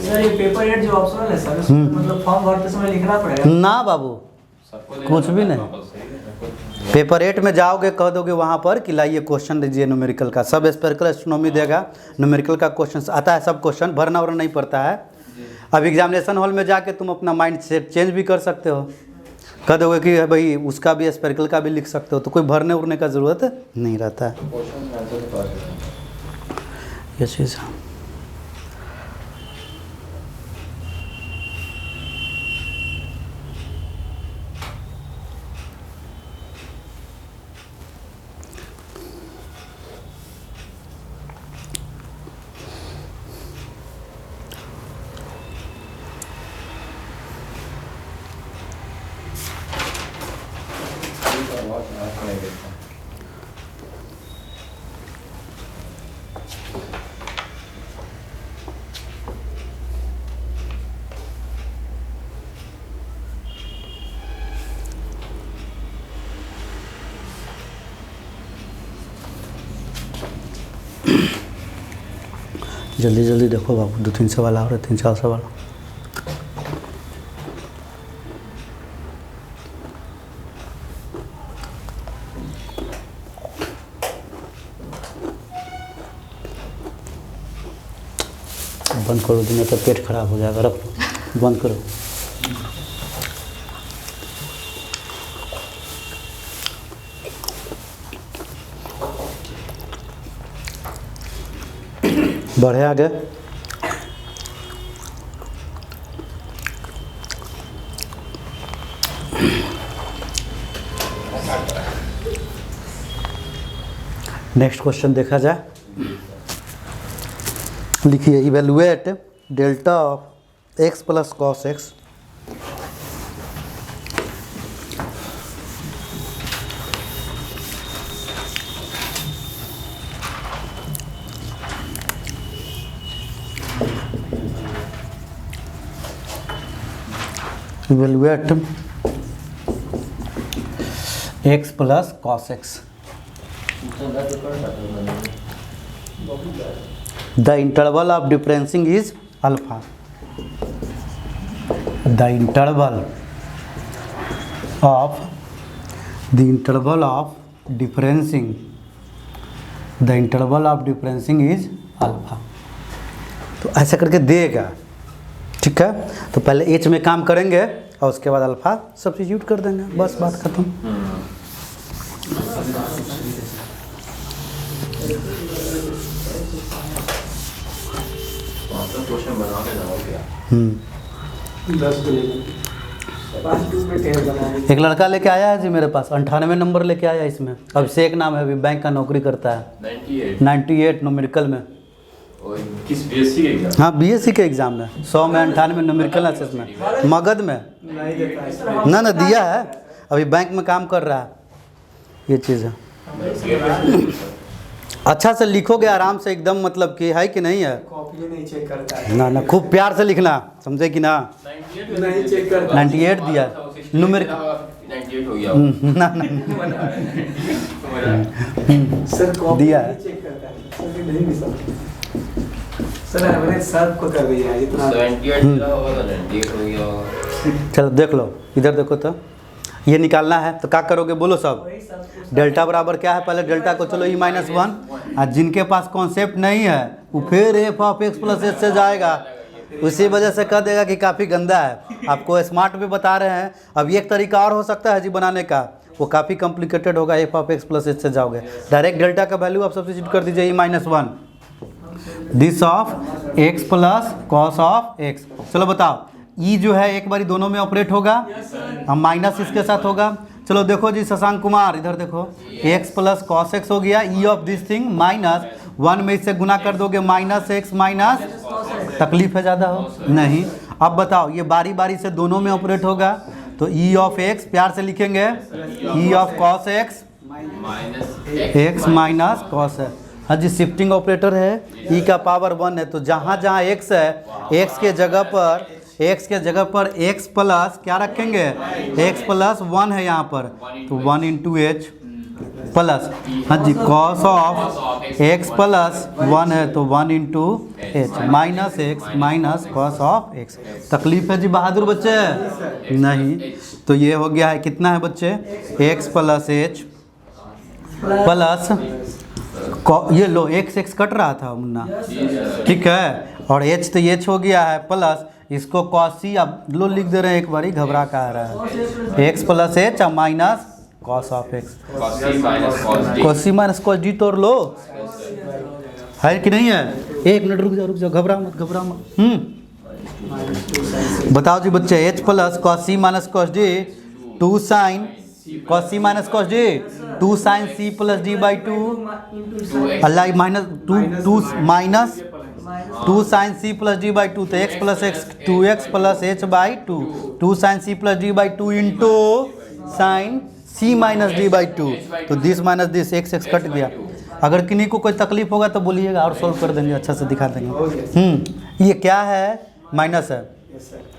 Sir ये paper 8 जो optional है सर, उसमें मतलब फॉर्म भरते समय लिखना पड़ेगा? ना बाबू, कुछ भी नहीं। पेपर 8 में जाओगे, कह दोगे वहाँ पर कि लाइए क्वेश्चन दीजिए न्यूमेरिकल का, सब स्पेरिकल एस्ट्रोनॉमी देगा, न्यूमेरिकल का क्वेश्चन आता है, सब क्वेश्चन भरना वरना नहीं पड़ता है। अब एग्जामिनेशन हॉल में जाके तुम अपना माइंड सेट चेंज भी कर सकते हो, कह दोगे कि भाई उसका भी स्पेरिकल का भी लिख सकते हो, तो कोई भरने उरने का ज़रूरत नहीं रहता है। ये चीज़ जल्दी जल्दी देखो बाबू, 2-3 सवाल और 3-4 सवाल। बंद करो, दिन तो पेट खराब हो जाएगा, रखो बंद करो। बढ़े आगे। नेक्स्ट क्वेश्चन देखा जाए, लिखिए evaluate delta of x plus cos x evaluate x plus cos x. The interval of differencing is alpha. The interval of differencing is alpha. तो ऐसा करके देगा, ठीक है। तो पहले एच में काम करेंगे और उसके बाद अल्फा सब्स्टिट्यूट कर देंगे, बस बात खत्म। एक लड़का लेके आया है जी मेरे पास, 98 नंबर लेके आया इसमें। अभिषेक नाम है, अभी बैंक का नौकरी करता है। 98 न्यूमेरिकल में। किस बीएससी के एग्जाम? हाँ बीएससी के एग्जाम में 100 में 98 न्यूमेरिकल असेसमेंट मगध में। ना दिया है, अभी बैंक में काम कर रहा है। ये चीज़ है। अच्छा से लिखोगे आराम से एकदम, मतलब कि है कि नहीं है, कॉपी नहीं चेक करता है। ना खूब प्यार से लिखना, समझे कि ना। नहीं चेक करता। 98 दिया न्यूमेरिकल, 98 हो गया ना सर कॉपी दिया नहीं चेक करता है, सर नहीं भी सर हमने सब को कर दिया है इतना। 78 दिया होगा तो 98 हो गया होगा। चलो देख लो, इधर देखो तो ये निकालना है, तो क्या करोगे बोलो सब। डेल्टा बराबर क्या है, पहले डेल्टा को चलो e-1। और जिनके पास कॉन्सेप्ट नहीं है वो फिर F of x plus H से जाएगा, उसी वजह से कह देगा कि काफ़ी गंदा है। आपको स्मार्ट भी बता रहे हैं। अब एक तरीका और हो सकता है जी बनाने का, वो काफ़ी कॉम्प्लिकेटेड होगा। F of x plus H से जाओगे, डायरेक्ट डेल्टा का वैल्यू आप सब्स्टिट्यूट कर दीजिए e-1 this of x plus cos of x. चलो बताओ, ई जो है एक बारी दोनों में ऑपरेट होगा, हम माइनस इसके साथ होगा। चलो देखो जी शशांक कुमार, इधर देखो, x प्लस कॉस एक्स हो गया, ई ऑफ दिस थिंग -1 में इससे गुना कर दोगे -x माइनस, तकलीफ है ज़्यादा हो नहीं। अब बताओ ये बारी बारी से दोनों में ऑपरेट होगा, तो ई ऑफ एक्स प्यार से लिखेंगे ई of cos x x minus cos है। हाँ जी, शिफ्टिंग ऑपरेटर है, ई का पावर 1 है, तो जहाँ जहाँ x है x के जगह पर एक्स के जगह पर एक्स प्लस क्या रखेंगे, एक्स प्लस 1 है यहाँ पर, तो 1 इंटू एच प्लस, हाँ जी, कॉस ऑफ एक्स प्लस 1 है तो 1 into H minus x minus cos of x. तकलीफ है जी बहादुर बच्चे? नहीं। तो ये हो गया है, कितना है बच्चे, एक्स प्लस एच प्लस, ये लो एक्स एक्स कट रहा था मुन्ना, ठीक है, और एच तो एच हो गया है प्लस, इसको कॉसी अब लो लिख दे रहे हैं, एक बारी घबरा का आ रहा है, एक्स प्लस एच और minus cos of x, quasi minus cos D तोड़ लो, है कि नहीं है? एक मिनट रुक जाओ, घबरा मत। बताओ जी बच्चे, H plus cos C minus cos D 2 sine cos C minus cos D 2 sine C plus D by 2 अल्लाह minus 2 minus 2 sine C plus D by 2, तो x plus x 2x plus H by 2 sine C plus D by 2 into sine C minus D by 2, तो this minus this x x कट गया। अगर किन्हीं को कोई तकलीफ होगा तो बोलिएगा और सॉल्व कर देंगे, अच्छा से दिखा देंगे। ये क्या है, माइनस है,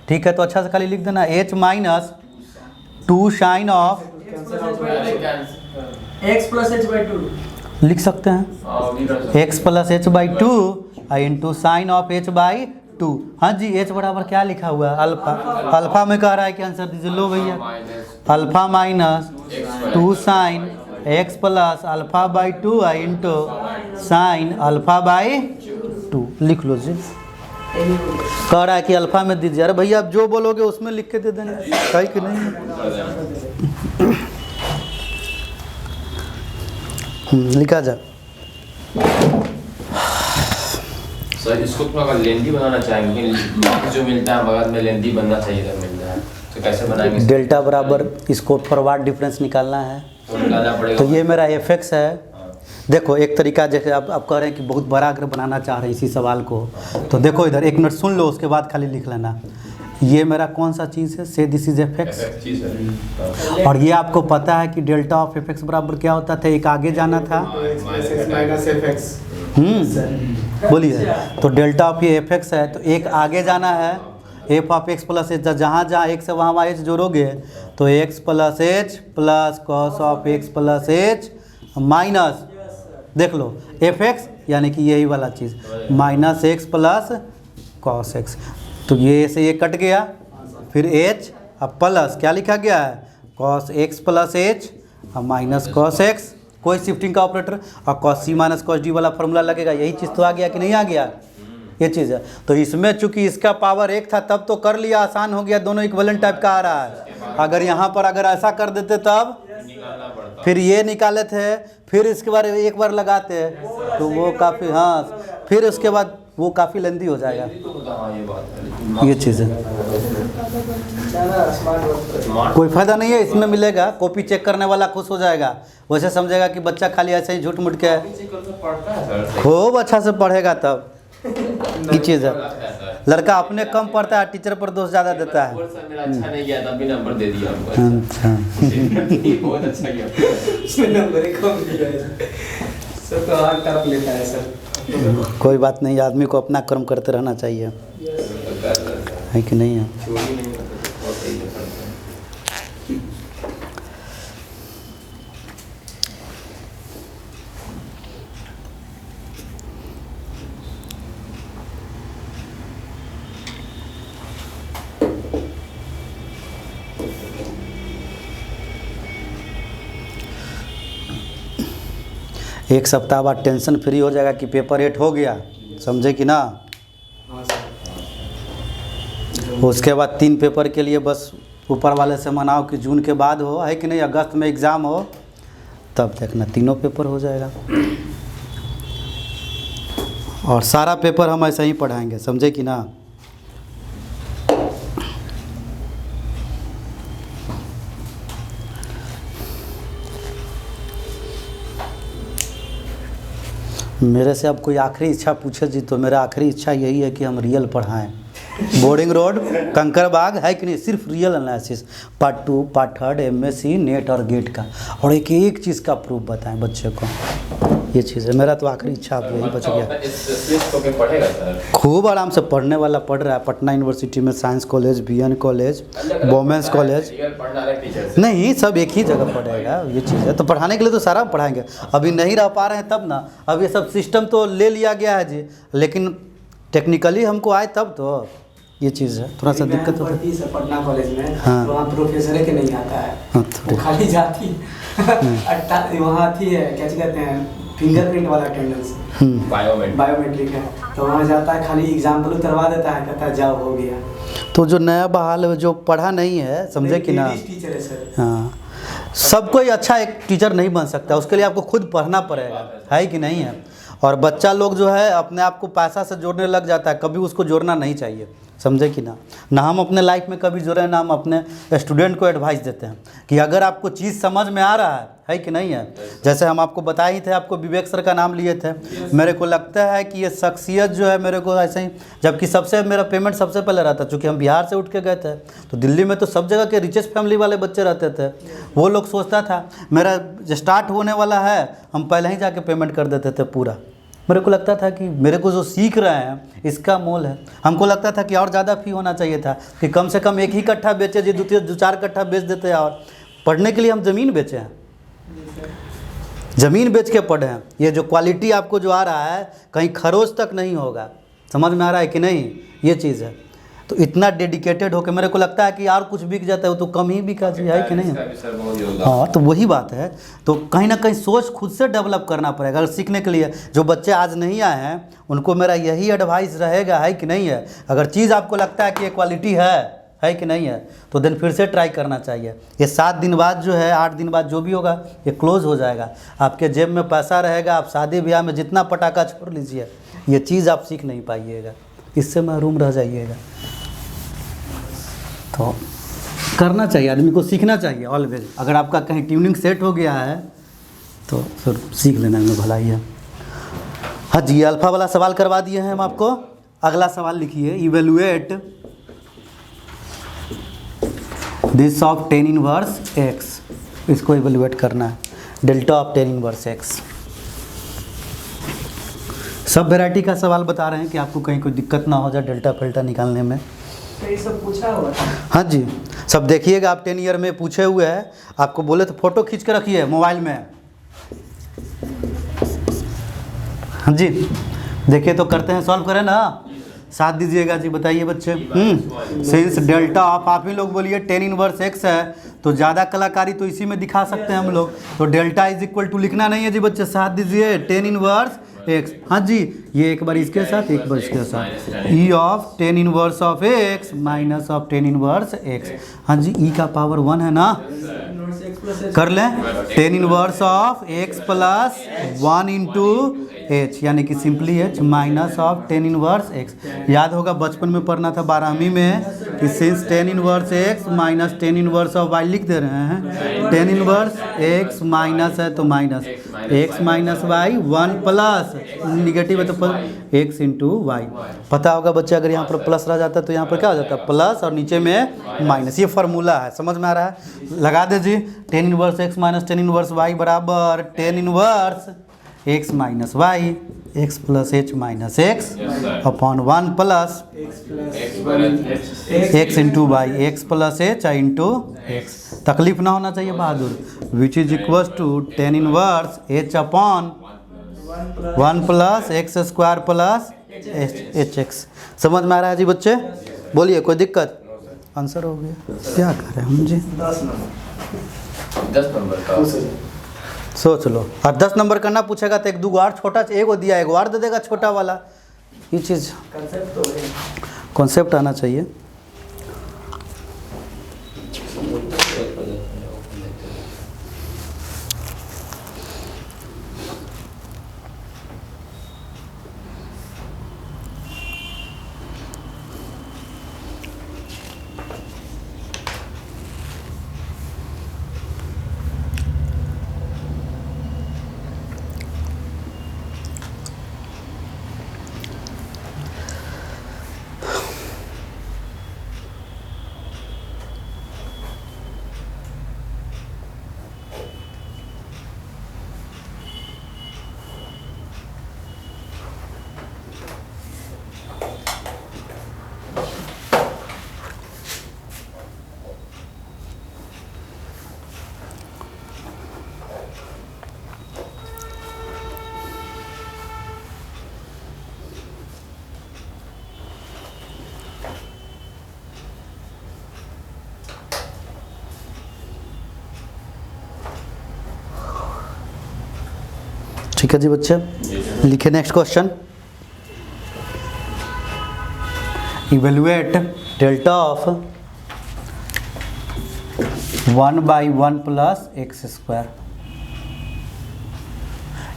ठीक है, तो अच्छा से खाली लिख देना h minus 2 sine of x plus H by 2 लिख सकते हैं, x plus H by 2 into sine of h by 2। हाँ जी, h बराबर क्या लिखा हुआ है, अल्फा, अल्फा में कह रहा है कि आंसर दीजिए, लो भैया, alpha minus 2 sine x plus alpha by 2 into sine alpha by 2, लिख लो जी। कह रहा है कि अल्फा में दीजिए, अरे भैया आप जो बोलोगे उसमें लिख के दे देंगे, सही कि नहीं? लिखा जा सर, इसको थोड़ा लेंथी बनाना चाहेंगे, मार्क्स जो मिलता है बगल में लेंथी बनना चाहिए, जब मिलता है तो कैसे बनाएंगे? डेल्टा बराबर इसको फॉरवर्ड डिफरेंस निकालना है, तो निकालना पड़ेगा। तो ये मेरा एफ एक्स है। देखो एक तरीका, जैसे आप कह रहे हैं कि बहुत बड़ा अगर बनाना चाह रहे हैं इसी सवाल को, तो देखो इधर एक मिनट सुन लो, उसके बाद खाली लिख लेना। ये मेरा कौन सा चीज़ है, से दिस इज एफ एक्स, और ये आपको पता है कि डेल्टा ऑफ एफ एक्स बराबर क्या होता था, एक आगे जाना था माइनस एफ एक्स। बोलिए, तो डेल्टा ऑफ ये एफ एक्स है तो एक आगे जाना है, F of x plus H, जहाँ जहाँ एक्स है वहाँ एच जोड़ोगे तो x plus H plus cos of x plus H minus, देख लो एफ एक्स यानी कि यही वाला चीज़ minus X plus cos X, तो ये से ये कट गया, फिर एच अब प्लस क्या लिखा गया है, कॉस एक्स प्लस एच और माइनस कॉस एक्स, कोई शिफ्टिंग का ऑपरेटर, और कॉस सी माइनस कॉस डी वाला फॉर्मूला लगेगा, यही चीज़ तो आ गया कि नहीं आ गया, ये चीज़ है। तो इसमें चूंकि इसका पावर 1 था तब तो कर लिया, आसान हो गया, दोनों इक्विवेलेंट टाइप का आ रहा है। अगर यहाँ पर अगर ऐसा कर देते तब फिर ये निकाले थे, फिर इसके बाद एक बार लगाते हैं तो वो काफ़ी, हाँ फिर उसके बाद वो काफ़ी लेंदी हो जाएगा, ये चीज़ है। कोई फ़ायदा नहीं है इसमें, मिलेगा कॉपी चेक करने वाला खुश हो जाएगा, वैसे समझेगा कि बच्चा खाली ऐसे ही झूठ मूठ के खूब अच्छा से पढ़ेगा, तब ये चीज़ है। लड़का अपने कम पढ़ता है, टीचर पर दोष ज़्यादा देता है। मेरा अच्छा नहीं गया तब भी नंबर दे दिया हमको। अच्छा बहुत अच्छा किया, उसमें नंबर ही कम दिया है सर, तो हाथ टाप लेता है सर। कोई बात नहीं, आदमी को अपना कर्म करते रहना चाहिए, है कि नहीं है? एक सप्ताह बाद टेंशन फ्री हो जाएगा कि पेपर 8 हो गया, समझे कि ना? उसके बाद 3 पेपर के लिए बस ऊपर वाले से मनाओ कि जून के बाद हो, है कि नहीं, अगस्त में एग्ज़ाम हो, तब देखना 3 पेपर हो जाएगा। और सारा पेपर हम ऐसे ही पढ़ाएंगे, समझे कि ना? मेरे से अब कोई आखिरी इच्छा पूछे जी, तो मेरा आखिरी इच्छा यही है कि हम रियल पढ़ाएं, बोर्डिंग रोड कंकरबाग, है कि नहीं, सिर्फ real analysis part 2 part 3 MSc net और गेट का, और एक एक चीज़ का प्रूफ बताएं बच्चे को। ये चीज़ है। मेरा तो आखिरी इच्छा अब यही बच गया। स्पेशलिस्ट होके पढ़ेगा सर? खूब आराम से पढ़ने वाला पढ़ रहा है पटना यूनिवर्सिटी में, science college, BN college, women's college. पढ़ना है टीचर नहीं, सब एक ही जगह पढ़ेगा, ये चीज़ है। तो पढ़ाने के लिए तो सारा पढ़ाएंगे, अभी नहीं रह पा रहे हैं तब ना। अब ये सब सिस्टम तो ले लिया गया है जी, लेकिन टेक्निकली हमको आए तब तो ये चीज़ है, थोड़ा सा दिक्कत होता है। पटना कॉलेज में हाँ। वहाँ प्रोफेसर के नहीं आता है, हाँ, वो खाली जाती वहाँ थी है, क्या कहते हैं, फिंगरप्रिंट वाला अटेंडेंस, बायोमेट्रिक है, तो वहाँ जाता है, खाली एग्जाम्पल उतरवा देता है, कहता है जाओ हो गया। तो जो नया बहाल जो पढ़ा नहीं है, समझे कि ना। टीचर है सर। हाँ, सब कोई अच्छा एक टीचर नहीं बन सकता, उसके लिए आपको खुद पढ़ना पड़ेगा, है कि नहीं है। और बच्चा लोग जो है अपने आप को पैसा से जोड़ने लग जाता है, कभी उसको जोड़ना नहीं चाहिए, समझे कि ना। ना हम अपने लाइफ में कभी जोड़े, ना हम अपने स्टूडेंट को एडवाइस देते हैं कि अगर आपको चीज़ समझ में आ रहा है कि नहीं है। जैसे हम आपको बताए ही थे, आपको विवेक सर का नाम लिए थे। मेरे को लगता है कि ये शख्सियत जो है मेरे को ऐसे ही, जबकि सबसे मेरा पेमेंट सबसे पहले रहता, चूँकि हम बिहार से उठ के गए थे, तो दिल्ली में तो सब जगह के रिचेस्ट फैमिली वाले बच्चे रहते थे। वो लोग सोचता था मेरा स्टार्ट होने वाला है, हम पहले ही जाके पेमेंट कर देते थे पूरा। मेरे को लगता था कि मेरे को जो सीख रहे हैं इसका मोल है। हमको लगता था कि और ज़्यादा फ़ी होना चाहिए था, कि कम से कम एक ही कट्ठा बेचे, जो 2-4 कट्ठा बेच देते हैं। और पढ़ने के लिए हम ज़मीन बेचे हैं, ज़मीन बेच के पढ़े हैं। ये जो क्वालिटी आपको जो आ रहा है, कहीं खरोच तक नहीं होगा, समझ में आ रहा है कि नहीं, ये चीज़ है। तो इतना डेडिकेटेड होकर मेरे को लगता है कि और कुछ बिक जाता है, वो तो कम ही बिका जी, है कि नहीं। हाँ, तो वही बात है। तो कहीं ना कहीं सोच खुद से डेवलप करना पड़ेगा। अगर सीखने के लिए जो बच्चे आज नहीं आए हैं, उनको मेरा यही एडवाइस रहेगा, है कि नहीं है। अगर चीज़ आपको लगता है कि ये क्वालिटी है कि नहीं है, तो देन फिर से ट्राई करना चाहिए। ये 7 दिन बाद जो है, 8 दिन बाद जो भी होगा, ये क्लोज़ हो जाएगा। आपके जेब में पैसा रहेगा, आप शादी ब्याह में जितना पटाखा छोड़ लीजिए, ये चीज़ आप सीख नहीं पाइएगा, इससे महरूम रह जाइएगा। तो करना चाहिए, आदमी को सीखना चाहिए ऑलवेज। अगर आपका कहीं ट्यूनिंग सेट हो गया है तो फिर सीख लेना में भलाई है। हाँ जी, अल्फ़ा वाला सवाल करवा दिए हैं हम आपको। अगला सवाल लिखिए, evaluate this of tan inverse x. इसको इवेलुएट करना है, delta of tan inverse x. सब वैरायटी का सवाल बता रहे हैं कि आपको कहीं कोई दिक्कत ना हो जाए डेल्टा फेल्टा निकालने में। ये सब पूछा हुआ था। हाँ जी, सब देखिएगा। आप 10 ईयर में पूछे हुए हैं, आपको बोले तो फ़ोटो खींच के रखिए मोबाइल में। हाँ जी, देखिए तो करते हैं, सॉल्व करें ना, साथ दीजिएगा जी। बताइए बच्चे। सिंस डेल्टा ऑफ, आप ही लोग बोलिए 10 इनवर्स एक्स है, तो ज़्यादा कलाकारी तो इसी में दिखा सकते हैं हम लोग। तो डेल्टा इज इक्वल टू लिखना नहीं है जी बच्चे, साथ दीजिए 10 इनवर्स एक्स। हाँ जी, ये एक बार इसके साथ, एक बार इसके साथ। ई of 10 inverse of x minus of 10 inverse x. हाँ जी, ई का पावर 1 है ना, कर लें। 10 inverse of x plus 1 into H, यानी कि simply H minus of 10 inverse x. याद होगा बचपन में पढ़ना था 12वीं में कि since 10 inverse x minus 10 inverse of y लिख दे रहे हैं। 10 इनवर्स एक्स माइनस है तो minus x minus y 1 plus negative है तो एक्स इंटू वाई। पता होगा बच्चे, अगर यहाँ पर प्लस रह जाता है तो यहाँ पर क्या हो जाता है, प्लस, और नीचे में माइनस। ये फार्मूला है, समझ में आ रहा है। लगा दे जी, 10 inverse x minus 10 inverse Y बराबर 10 inverse x minus Y, X plus H minus X upon 1 plus X into Y, X plus H into X. तकलीफ ना होना चाहिए बहादुर। Which is equal to 10 inverse H upon 1 plus x square plus H X. समझ में आ रहा है जी बच्चे? बोलिए, कोई दिक्कत? आंसर हो गया, क्या करें हम जी। 10 नंबर का सोच लो। और 10 नंबर करना पूछेगा तो 1-2 और छोटा, एक दिया, एक और दे देगा छोटा वाला। ये चीज़ कॉन्सेप्ट आना चाहिए। ठीक है जी बच्चे, लिखे next question. Evaluate delta of 1/1 plus x square.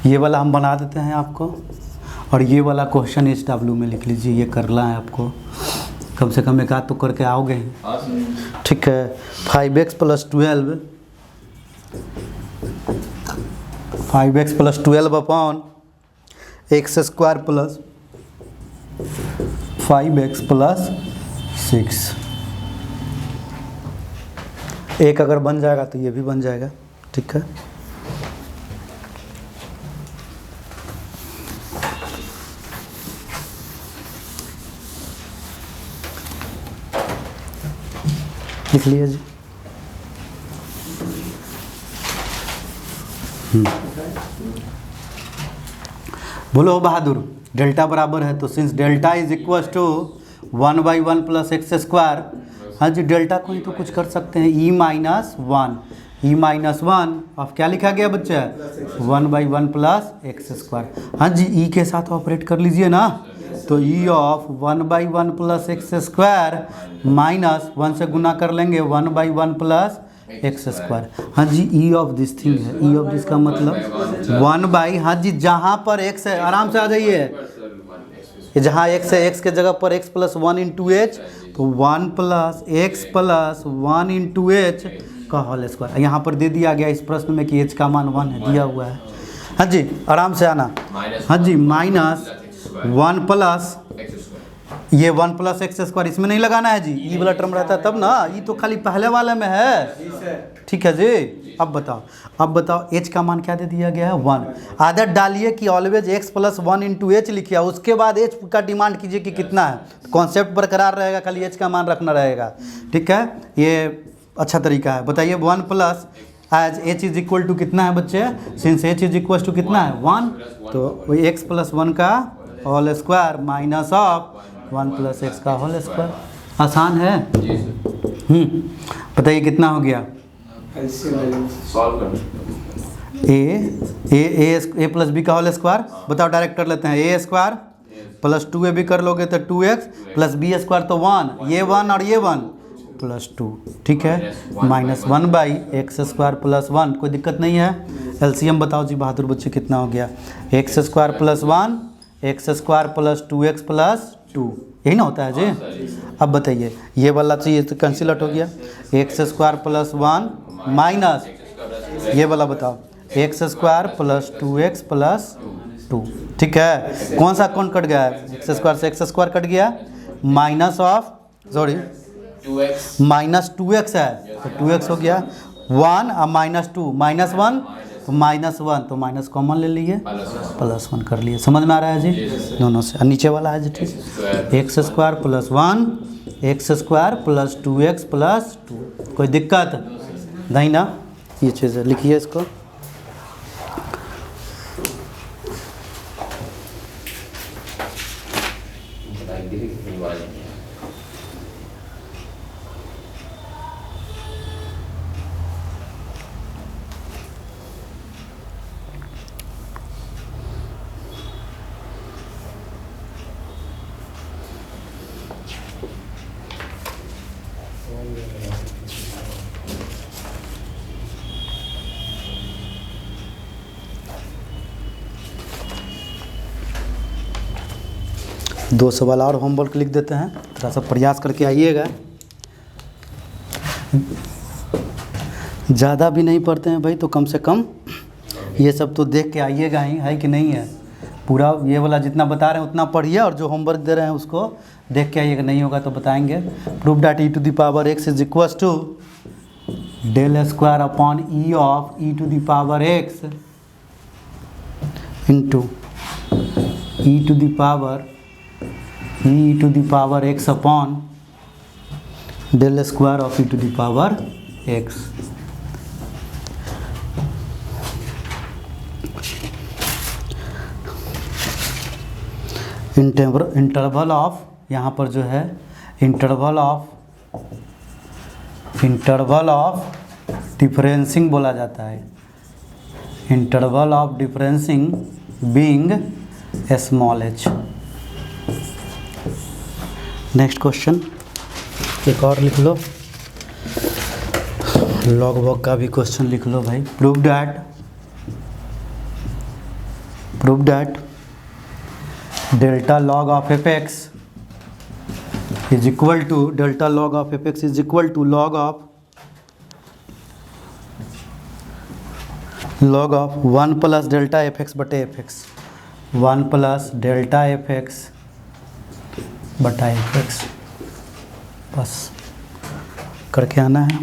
ये वाला हम बना देते हैं आपको, और ये वाला क्वेश्चन SW में लिख लीजिए। ये करना है आपको, कम से कम एक आध तो करके आओगे ही। ठीक है, 5x + 12 5x + 12 upon x square plus 5x + 6। एक अगर बन जाएगा तो ये भी बन जाएगा। ठीक है, लिख लिया जी। बोलो बहादुर, डेल्टा बराबर है तो since delta is equal to 1/1 plus x square. हाँ जी, डेल्टा को ही तो कुछ कर सकते हैं, E-1 अब क्या लिखा गया बच्चा, 1/1 प्लस एक्स स्क्वायर। हाँ जी, ई के साथ ऑपरेट कर लीजिए ना, तो E of 1/1 plus x square minus 1 से गुना कर लेंगे 1/1 प्लस एक्स स्क्वायर। हाँ जी, E ऑफ दिस थिंग है, E ऑफ दिस का मतलब 1/, हाँ जी जहाँ पर x है, आराम से आ जाइए, जहाँ x है x के जगह पर x + 1 × h, तो 1 + x + 1 × h का होल स्क्वायर। यहाँ पर दे दिया गया इस प्रश्न में कि h का मान 1 है, दिया हुआ है। हाँ जी, आराम से आना। हाँ जी, -1 प्लस ये 1 + एक्स स्क्वायर, इसमें नहीं लगाना है जी, ई वाला टर्म रहता है तब ना, ई तो खाली पहले वाले में है। ठीक है जी, अब बताओ h का मान क्या दे दिया गया है, 1। आदत डालिए कि ऑलवेज x + 1 × h लिखिए, उसके बाद h का डिमांड कीजिए कि कितना है, कॉन्सेप्ट बरकरार रहेगा, खाली h का मान रखना रहेगा। ठीक है, ये अच्छा तरीका है। बताइए 1 plus as h is equal to कितना है बच्चे, since h is equal to कितना है 1, तो वही x + 1 का whole square minus of 1 + x का होल स्क्वायर। आसान है। बताइए कितना हो गया, a + b का होल स्क्वायर। बताओ, डायरेक्ट कर लेते हैं, a² + 2ab कर लोगे तो 2x + b² तो 1, ये 1 और ये 1 + 2। ठीक है, -1/x² + 1, कोई दिक्कत नहीं है। एलसीएम बताओ जी बहादुर बच्चे कितना हो गया, x² + 1 x² + 2x + 2, यही ना होता है जी। अब बताइए, ये वाला चाहिए तो कैंसिल आउट हो गया, x² + 1 माइनस ये वाला बताओ, x² + 2x + 2। ठीक है, कौन सा कौन कट गया है, x² से x² कट गया, माइनस ऑफ -2x है तो 2x हो गया, 1 और -2 -1 तो -1, तो माइनस कॉमन ले लिए, +1 कर लिए। समझ में आ रहा है जी दोनों से। नीचे वाला है जी, ठीक, x² + 1 x² + 2x + 2, कोई दिक्कत नहीं ना। ये चीज़ है, लिखिए इसको। दो सवाल और होमवर्क लिख देते हैं, थोड़ा सा प्रयास करके आइएगा। ज़्यादा भी नहीं पढ़ते हैं भाई, तो कम से कम ये सब तो देख के आइएगा ही, है कि नहीं है। पूरा ये वाला जितना बता रहे हैं उतना पढ़िए, और जो होमवर्क दे रहे हैं उसको देख के आइएगा, नहीं होगा तो बताएंगे। Proof that e⁻x is equal to ∇² upon e of e⁻x into e⁻x upon ∇² of e⁻x। Interval of, यहाँ पर जो है इंटरवल ऑफ डिफरेंसिंग बोला जाता है, interval of differencing being small h। Next question एक और लिख लो, लॉग वॉग का भी क्वेश्चन लिख लो भाई। Prove that delta log of F X is equal to delta log of F X is equal to log of 1 plus delta F X बटे F X, 1 plus delta F X बटा F X, बस करके आना है।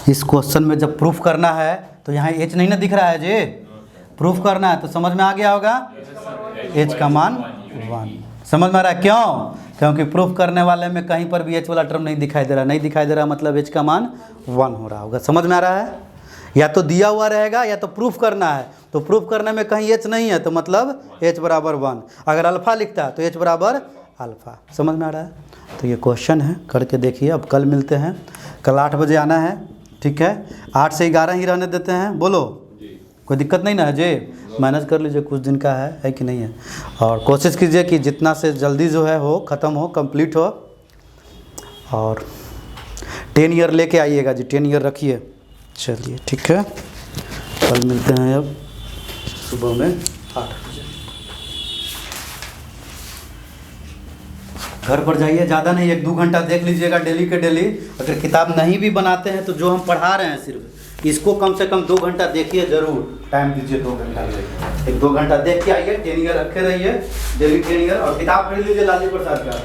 इस question में जब proof करना है तो यहाँ एच नहीं ना दिख रहा है जी, प्रूफ करना है तो समझ में आ गया होगा एच का मान 1। समझ में आ रहा है क्यों? क्योंकि प्रूफ करने वाले में कहीं पर भी एच वाला टर्म नहीं दिखाई दे रहा, मतलब एच का मान 1 हो रहा होगा। समझ में आ रहा है? या तो दिया हुआ रहेगा या तो प्रूफ करना है, तो प्रूफ करने में कहीं एच नहीं है तो मतलब एच बराबर 1। अगर अल्फ़ा लिखता है तो एच बराबर अल्फ़ा। समझ में आ रहा है? तो ये क्वेश्चन है, करके देखिए। अब कल मिलते हैं, कल 8 बजे आना है, ठीक है? 8 से 11 ही रहने देते हैं, बोलो कोई दिक्कत नहीं ना है जी? मैनेज कर लीजिए, कुछ दिन का है कि नहीं है। और कोशिश कीजिए कि जितना से जल्दी जो है हो, ख़त्म हो, कंप्लीट हो। और 10 ईयर लेके आइएगा जी, 10 ईयर रखिए। चलिए ठीक है, कल मिलते हैं अब सुबह में 8 बजे। घर पर जाइए, ज़्यादा नहीं 1-2 घंटा देख लीजिएगा डेली के डेली। अगर किताब नहीं भी बनाते हैं तो जो हम पढ़ा रहे हैं सिर्फ इसको कम से कम 2 घंटा देखिए, ज़रूर टाइम दीजिए 2 घंटा, 1-2 घंटा देख के आइए। 10 ईयर रखे रहिए, डेली 10 ईयर। और किताब खरीद लीजिए लाली प्रसाद का।